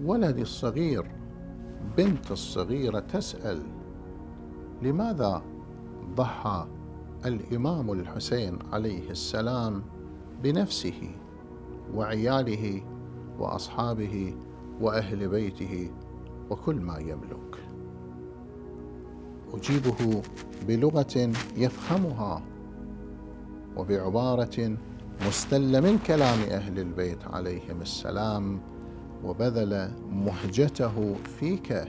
ولد الصغير، بنت الصغيرة تسأل: لماذا ضحى الإمام الحسين عليه السلام بنفسه وعياله وأصحابه وأهل بيته وكل ما يملك؟ أجيبه بلغة يفهمها وبعبارة مستلة من كلام أهل البيت عليهم السلام: وبذل مهجته فيك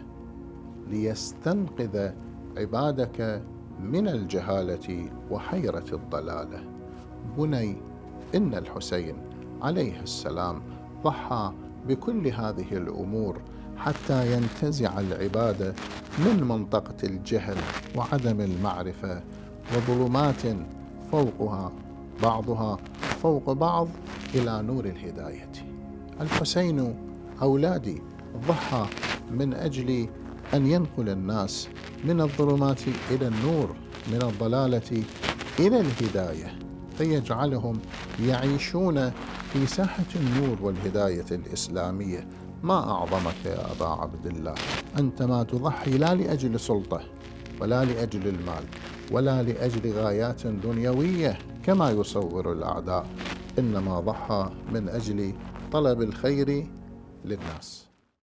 ليستنقذ عبادك من الجهالة وحيرة الضلالة. بني، إن الحسين عليه السلام ضحى بكل هذه الأمور حتى ينتزع العباد من منطقة الجهل وعدم المعرفة وظلمات فوقها بعضها فوق بعض إلى نور الهداية. الحسين أولادي ضحى من أجل أن ينقل الناس من الظلمات إلى النور، من الضلالة إلى الهداية، فيجعلهم يعيشون في ساحة النور والهداية الإسلامية. ما أعظمك يا أبا عبد الله، أنت ما تضحي لا لأجل سلطة ولا لأجل المال ولا لأجل غايات دنيوية كما يصور الأعداء، إنما ضحى من أجل طلب الخير للناس.